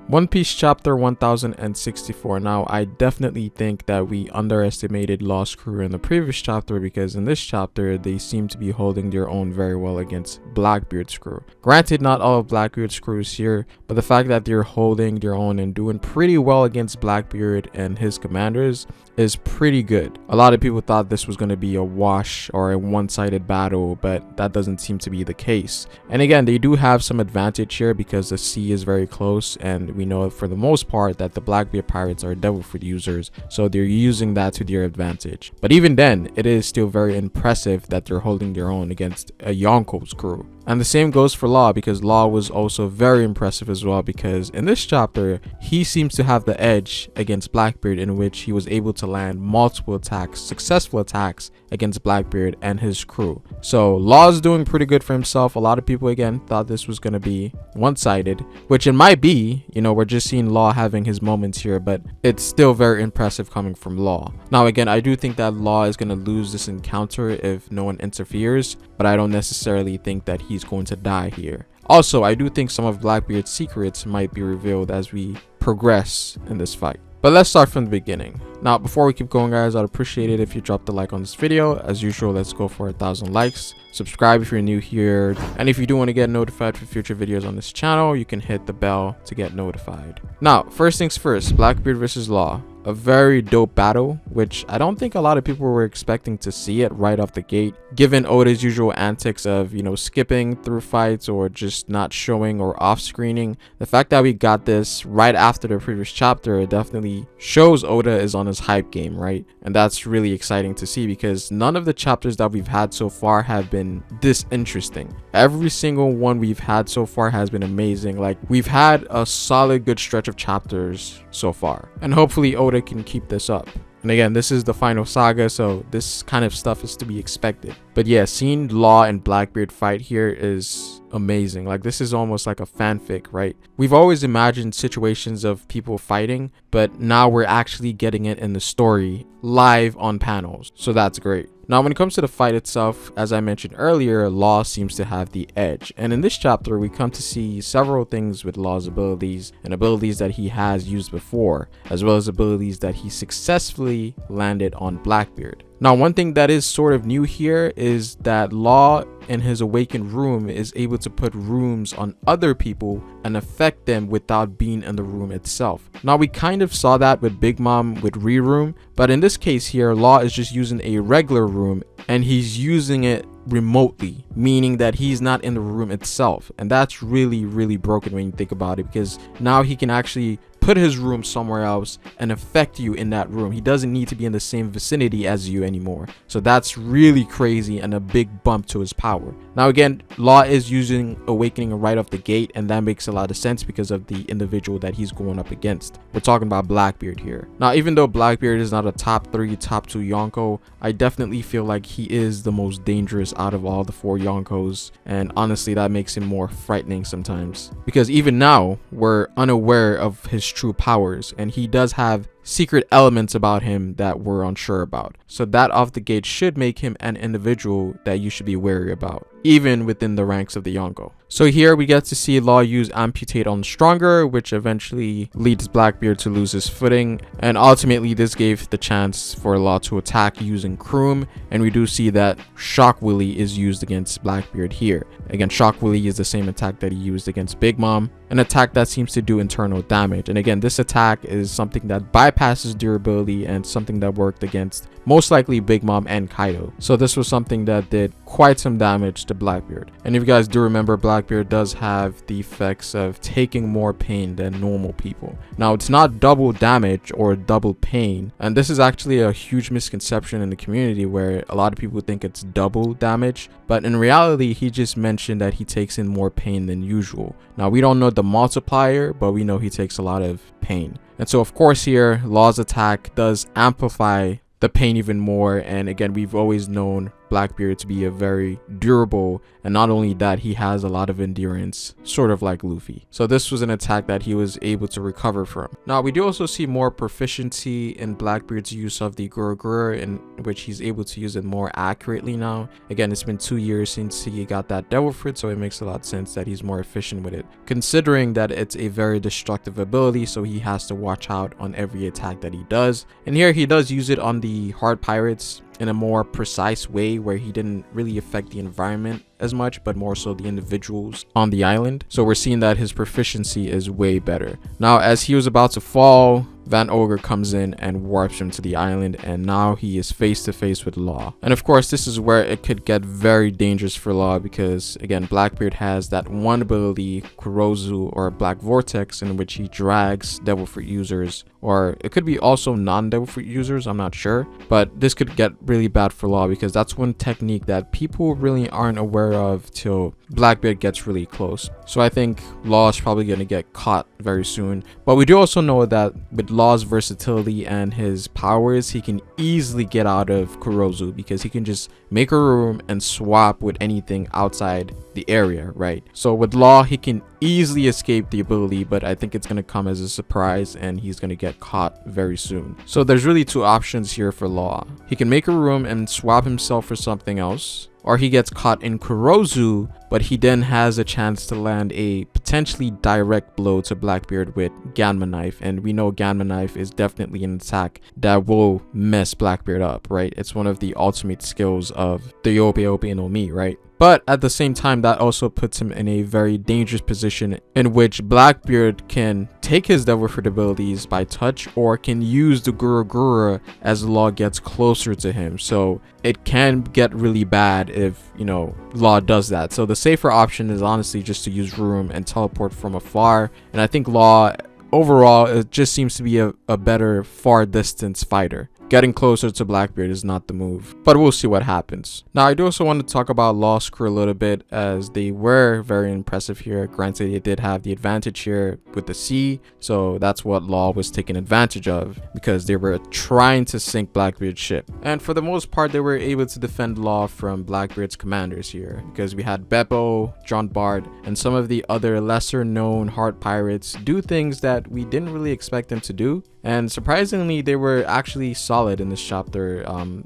One Piece chapter 1064. Now, I definitely think that we underestimated Law's crew in the previous chapter, because in this chapter, they seem to be holding their own very well against Blackbeard's crew. Granted, not all of Blackbeard's crew is here, but the fact that they're holding their own and doing pretty well against Blackbeard and his commanders is pretty good. A lot of people thought this was going to be a wash or a one-sided battle, but that doesn't seem to be the case. And again, they do have some advantage here because the sea is very close, and we know for the most part that the Blackbeard pirates are devil fruit users, so they're using that to their advantage. But even then, it is still very impressive that they're holding their own against a Yonko's crew. And the same goes for Law, because Law was also very impressive as well, because in this chapter he seems to have the edge against Blackbeard, in which he was able to land multiple attacks, successful attacks against Blackbeard and his crew. So Law's doing pretty good for himself. A lot of people again thought this was going to be one-sided, which it might be. You know, we're just seeing Law having his moments here, but it's still very impressive coming from Law. Now again, I do think that Law is going to lose this encounter if no one interferes, but I don't necessarily think that he's going to die here. Also, I do think some of Blackbeard's secrets might be revealed as we progress in this fight. But let's start from the beginning. Now, before we keep going, guys, I'd appreciate it if you dropped a like on this video. As usual, let's go for 1,000 likes. Subscribe if you're new here. And if you do want to get notified for future videos on this channel, you can hit the bell to get notified. Now, first things first, Blackbeard versus Law. A very dope battle, which I don't think a lot of people were expecting to see it right off the gate, given Oda's usual antics of, you know, skipping through fights or just not showing or off screening. The fact that we got this right after the previous chapter definitely shows Oda is on his hype game, right? And that's really exciting to see, because none of the chapters that we've had so far have been this interesting. Every single one we've had so far has been amazing. Like, we've had a solid good stretch of chapters so far, and hopefully Oda can keep this up. And again, this is the final saga, so this kind of stuff is to be expected. But yeah, seeing Law and Blackbeard fight here is amazing. Like, this is almost like a fanfic, right? We've always imagined situations of people fighting, but now we're actually getting it in the story live on panels, so that's great. Now, when it comes to the fight itself, as I mentioned earlier, Law seems to have the edge. And in this chapter, we come to see several things with Law's abilities, and abilities that he has used before, as well as abilities that he successfully landed on Blackbeard. Now, one thing that is sort of new here is that Law in his awakened room is able to put rooms on other people and affect them without being in the room itself. Now, we kind of saw that with Big Mom with Re-Room, but in this case here, Law is just using a regular room and he's using it remotely, meaning that he's not in the room itself. And that's really, really broken when you think about it, because now he can actually put his room somewhere else and affect you in that room. He doesn't need to be in the same vicinity as you anymore. So that's really crazy and a big bump to his power. Now again, Law is using Awakening right off the gate, and that makes a lot of sense because of the individual that he's going up against. We're talking about Blackbeard here. Now, even though Blackbeard is not a top 3, top 2 Yonko, I definitely feel like he is the most dangerous out of all the 4 Yonkos, and honestly that makes him more frightening sometimes, because even now we're unaware of his true powers, and he does have secret elements about him that we're unsure about. So that off the gate should make him an individual that you should be wary about, even within the ranks of the Yonko. So here we get to see Law use Amputate on Stronger, which eventually leads Blackbeard to lose his footing, and ultimately this gave the chance for Law to attack using Kroom, and we do see that Shock Willy is used against Blackbeard here. Again, Shock Willy is the same attack that he used against Big Mom, an attack that seems to do internal damage. And again, this attack is something that bypasses durability and something that worked against most likely Big Mom and Kaido. So this was something that did quite some damage to Blackbeard. And if you guys do remember, Blackbeard does have the effects of taking more pain than normal people. Now, it's not double damage or double pain, and this is actually a huge misconception in the community where a lot of people think it's double damage, but in reality he just mentioned that he takes in more pain than usual. Now, we don't know the multiplier, but we know he takes a lot of pain. And so of course here, Law's attack does amplify the pain even more. And again, we've always known Blackbeard to be a very durable, and not only that, he has a lot of endurance, sort of like Luffy. So this was an attack that he was able to recover from. Now we do also see more proficiency in Blackbeard's use of the Gurugura, in which he's able to use it more accurately now. Again, it's been 2 years since he got that Devil Fruit, so it makes a lot of sense that he's more efficient with it, considering that it's a very destructive ability, so he has to watch out on every attack that he does. And here he does use it on the hard pirates in a more precise way, where he didn't really affect the environment as much, but more so the individuals on the island. So we're seeing that his proficiency is way better. Now, as he was about to fall, Van Ogre comes in and warps him to the island, and now he is face to face with Law. And of course, this is where it could get very dangerous for Law, because again, Blackbeard has that one ability, Kurozu, or Black Vortex, in which he drags Devil Fruit users, or it could be also non-Devil Fruit users, I'm not sure. But this could get really bad for Law, because that's one technique that people really aren't aware of till Blackbeard gets really close. So I think Law is probably going to get caught very soon. But we do also know that with Law's versatility and his powers, he can easily get out of Kurozu, because he can just make a room and swap with anything outside the area, right? So with Law, he can easily escape the ability, but I think it's going to come as a surprise and he's going to get caught very soon. So there's really two options here for Law. He can make a room and swap himself for something else, or he gets caught in Kurozu, but he then has a chance to land a potentially direct blow to Blackbeard with Ganma Knife. And we know Ganma Knife is definitely an attack that will mess Blackbeard up, right? It's one of the ultimate skills of the Yope Yope no Mi, right? But at the same time, that also puts him in a very dangerous position, in which Blackbeard can take his Devil Fruit abilities by touch, or can use the Gurugura as Law gets closer to him. So it can get really bad if, you know, Law does that. So the safer option is honestly just to use Room and teleport from afar. And I think Law, overall, it just seems to be a better far distance fighter. Getting closer to Blackbeard is not the move, but we'll see what happens. Now, I do also want to talk about Law's crew a little bit, as they were very impressive here. Granted, they did have the advantage here with the sea, so that's what Law was taking advantage of, because they were trying to sink Blackbeard's ship. And for the most part, they were able to defend Law from Blackbeard's commanders here, because we had Beppo, John Bart, and some of the other lesser known hard pirates do things that we didn't really expect them to do. And surprisingly, they were actually solid in this chapter.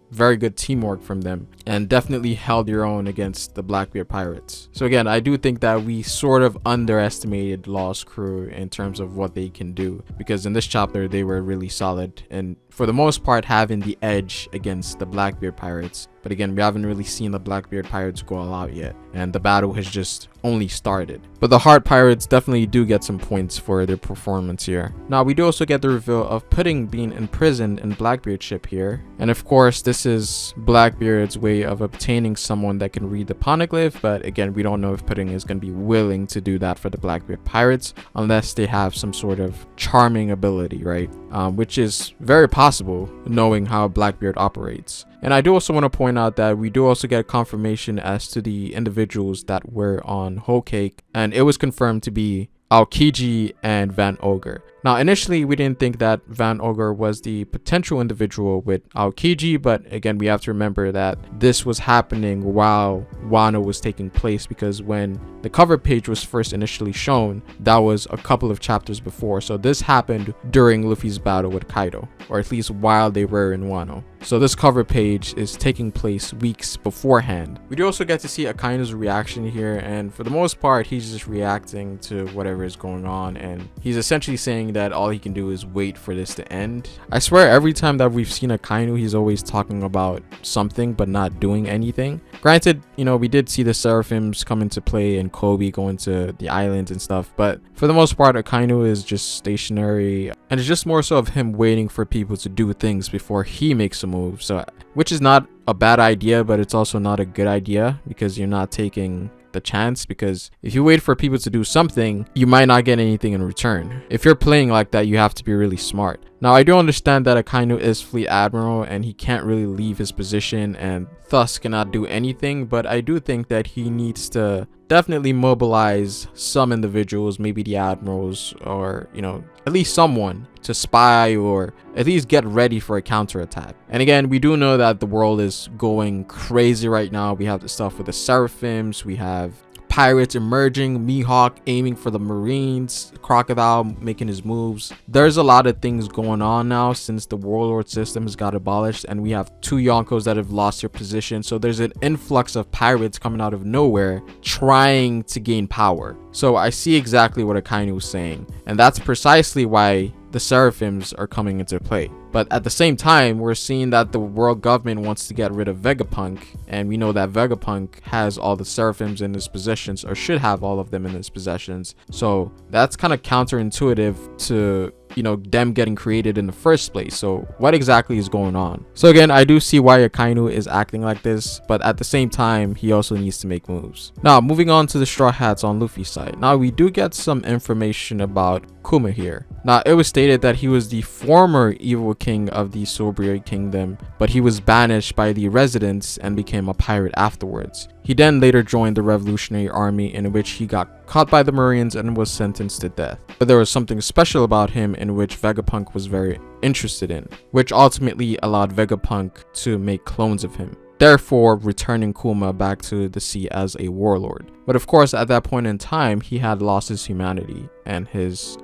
Very good teamwork from them, and definitely held their own against the Blackbeard pirates. So again, I do think that we sort of underestimated Law's crew in terms of what they can do, because in this chapter they were really solid, and for the most part having the edge against the Blackbeard pirates. But again, we haven't really seen the Blackbeard pirates go all out yet, and the battle has just only started. But the hard pirates definitely do get some points for their performance here. Now, we do also get the reveal of Pudding being imprisoned in Blackbeard's ship here. And of course, this is Blackbeard's way of obtaining someone that can read the poneglyph. But again, we don't know if Pudding is going to be willing to do that for the Blackbeard pirates, unless they have some sort of charming ability, right? Which is very possible, knowing how Blackbeard operates. And I do also want to point out that we do also get confirmation as to the individuals that were on Whole Cake, and it was confirmed to be Aokiji and Van Ogre. Now, initially, we didn't think that Van Ogre was the potential individual with Aokiji, but again, we have to remember that this was happening while Wano was taking place, because when the cover page was first initially shown, that was a couple of chapters before. So this happened during Luffy's battle with Kaido, or at least while they were in Wano. So this cover page is taking place weeks beforehand. We do also get to see Akainu's reaction here, and for the most part, he's just reacting to whatever is going on, and he's essentially saying that all he can do is wait for this to end. I swear, every time that we've seen Akainu, he's always talking about something but not doing anything. Granted, you know, we did see the Seraphims come into play and Kobe going to the islands and stuff, but for the most part, Akainu is just stationary, and it's just more so of him waiting for people to do things before he makes a move. So, which is not a bad idea, but it's also not a good idea, because you're not taking the chance, because if you wait for people to do something, you might not get anything in return. If you're playing like that, you have to be really smart. Now, I do understand that Akainu is Fleet Admiral and he can't really leave his position and thus cannot do anything, but I do think that he needs to definitely mobilize some individuals, maybe the admirals, or, you know, at least someone to spy or at least get ready for a counterattack. And again, we do know that the world is going crazy right now. We have the stuff with the seraphims, we have pirates emerging, Mihawk aiming for the Marines, Crocodile making his moves. There's a lot of things going on now since the warlord system has got abolished, and we have 2 Yonkos that have lost their position. So there's an influx of pirates coming out of nowhere trying to gain power. So I see exactly what Akainu was saying, and that's precisely why the seraphims are coming into play. But at the same time, we're seeing that the world government wants to get rid of Vegapunk, and we know that Vegapunk has all the seraphims in his possessions, or should have all of them in his possessions. So that's kind of counterintuitive to, you know, them getting created in the first place. So what exactly is going on? So again, I do see why Akainu is acting like this, but at the same time, he also needs to make moves. Now, moving on to the Straw Hats on Luffy's side. Now, we do get some information about Kuma here. Now, it was stated that he was the former evil king of the Sobrier Kingdom, but he was banished by the residents and became a pirate afterwards. He then later joined the Revolutionary Army, in which he got caught by the Marines and was sentenced to death. But there was something special about him in which Vegapunk was very interested in, which ultimately allowed Vegapunk to make clones of him, therefore returning Kuma back to the sea as a warlord. But of course, at that point in time, he had lost his humanity and his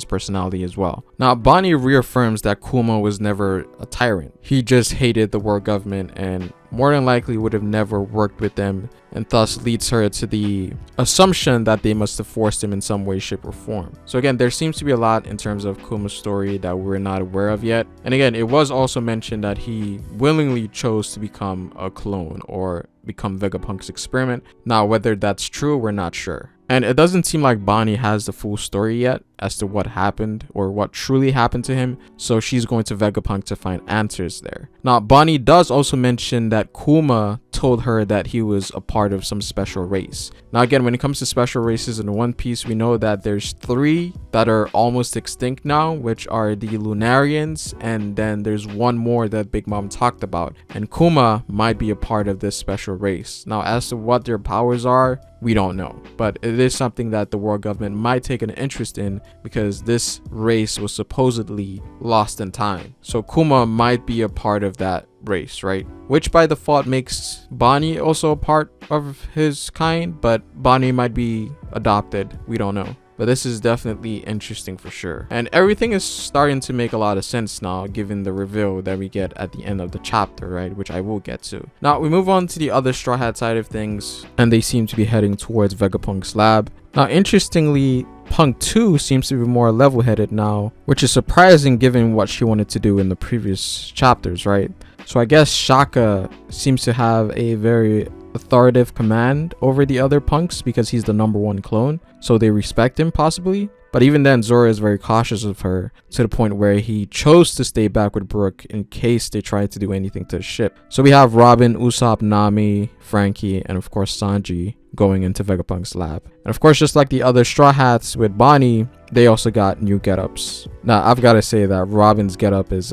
personality as well. Now, Bonnie reaffirms that Kuma was never a tyrant. He just hated the world government and more than likely would have never worked with them, and thus leads her to the assumption that they must have forced him in some way, shape, or form. So again, there seems to be a lot in terms of Kuma's story that we're not aware of yet. And again, it was also mentioned that he willingly chose to become a clone or become Vegapunk's experiment. Now, whether that's true, we're not sure. And it doesn't seem like Bonnie has the full story yet as to what happened or what truly happened to him, so she's going to Vegapunk to find answers there. Now, Bonnie does also mention that Kuma told her that he was a part of some special race. Now again, when it comes to special races in One Piece, we know that there's 3 that are almost extinct now, which are the Lunarians, and then there's one more that Big Mom talked about, and Kuma might be a part of this special race. Now, as to what their powers are, we don't know, but it is something that the world government might take an interest in, because this race was supposedly lost in time. So Kuma might be a part of that race, right? Which by default makes Bonnie also a part of his kind, but Bonnie might be adopted, we don't know. But this is definitely interesting for sure. And everything is starting to make a lot of sense now, given the reveal that we get at the end of the chapter, right? Which I will get to. Now, we move on to the other Straw Hat side of things, and they seem to be heading towards Vegapunk's lab. Now, interestingly, Punk 2 seems to be more level-headed now, which is surprising given what she wanted to do in the previous chapters, right? So I guess Shaka seems to have a very authoritative command over the other punks because he's the #1 clone, so they respect him possibly. But even then, Zoro is very cautious of her, to the point where he chose to stay back with Brook in case they tried to do anything to the ship. So we have Robin, Usopp, Nami, Frankie, and of course Sanji going into Vegapunk's lab. And of course, just like the other Straw Hats with Bonnie, they also got new getups. Now, I've got to say that Robin's getup is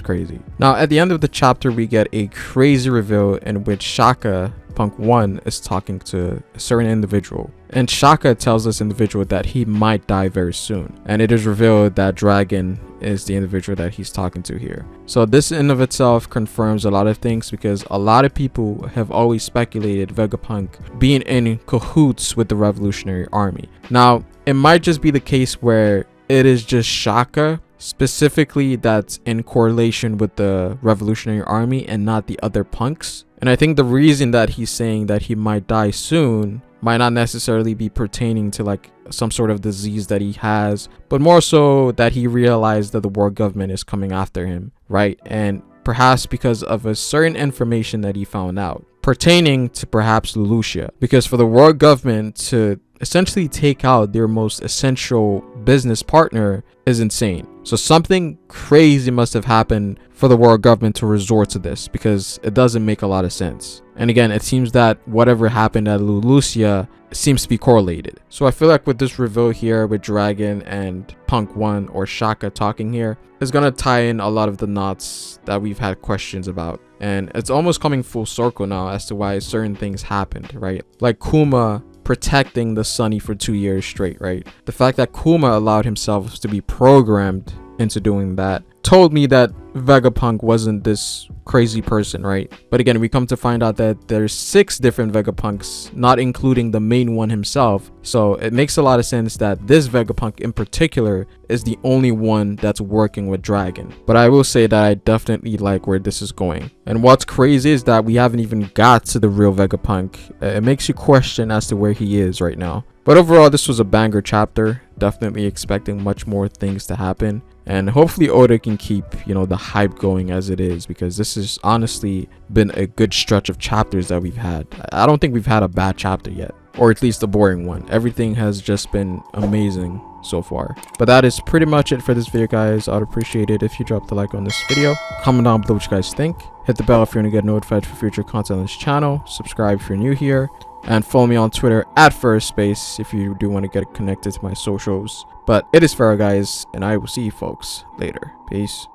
crazy. Now, at the end of the chapter, we get a crazy reveal in which Shaka, Punk 1, is talking to a certain individual. And Shaka tells this individual that he might die very soon. And it is revealed that Dragon is the individual that he's talking to here. So this in of itself confirms a lot of things, because a lot of people have always speculated Vegapunk being in cahoots with the Revolutionary Army. Now, it might just be the case where it is just Shaka specifically that's in correlation with the Revolutionary Army and not the other punks. And I think the reason that he's saying that he might die soon might not necessarily be pertaining to like some sort of disease that he has, but more so that he realized that the world government is coming after him, right? And perhaps because of a certain information that he found out pertaining to perhaps Lucia, because for the world government to essentially take out their most essential business partner is insane. So something crazy must have happened for the world government to resort to this, because it doesn't make a lot of sense. And again, it seems that whatever happened at Lucia seems to be correlated. So I feel like with this reveal here with Dragon and Punk 1 or Shaka talking here is going to tie in a lot of the knots that we've had questions about. And it's almost coming full circle now as to why certain things happened, right? Like Kuma protecting the Sunny for 2 years straight, right? The fact that Kuma allowed himself to be programmed into doing that told me that Vegapunk wasn't this crazy person, right? But again, we come to find out that there's 6 different Vegapunks, not including the main one himself. So it makes a lot of sense that this Vegapunk in particular is the only one that's working with Dragon. But I will say that I definitely like where this is going. And what's crazy is that we haven't even got to the real Vegapunk. It makes you question as to where he is right now. But overall, this was a banger chapter. Definitely expecting much more things to happen. And hopefully Oda can keep, the hype going as it is, because this has honestly been a good stretch of chapters that we've had. I don't think we've had a bad chapter yet, or at least a boring one. Everything has just been amazing so far. But that is pretty much it for this video, guys. I'd appreciate it if you dropped a like on this video. Comment down below what you guys think. Hit the bell if you want to get notified for future content on this channel. Subscribe if you're new here. And follow me on Twitter at @FirstSpace if you do want to get connected to my socials. But it is Pharaoh, guys, and I will see you folks later. Peace.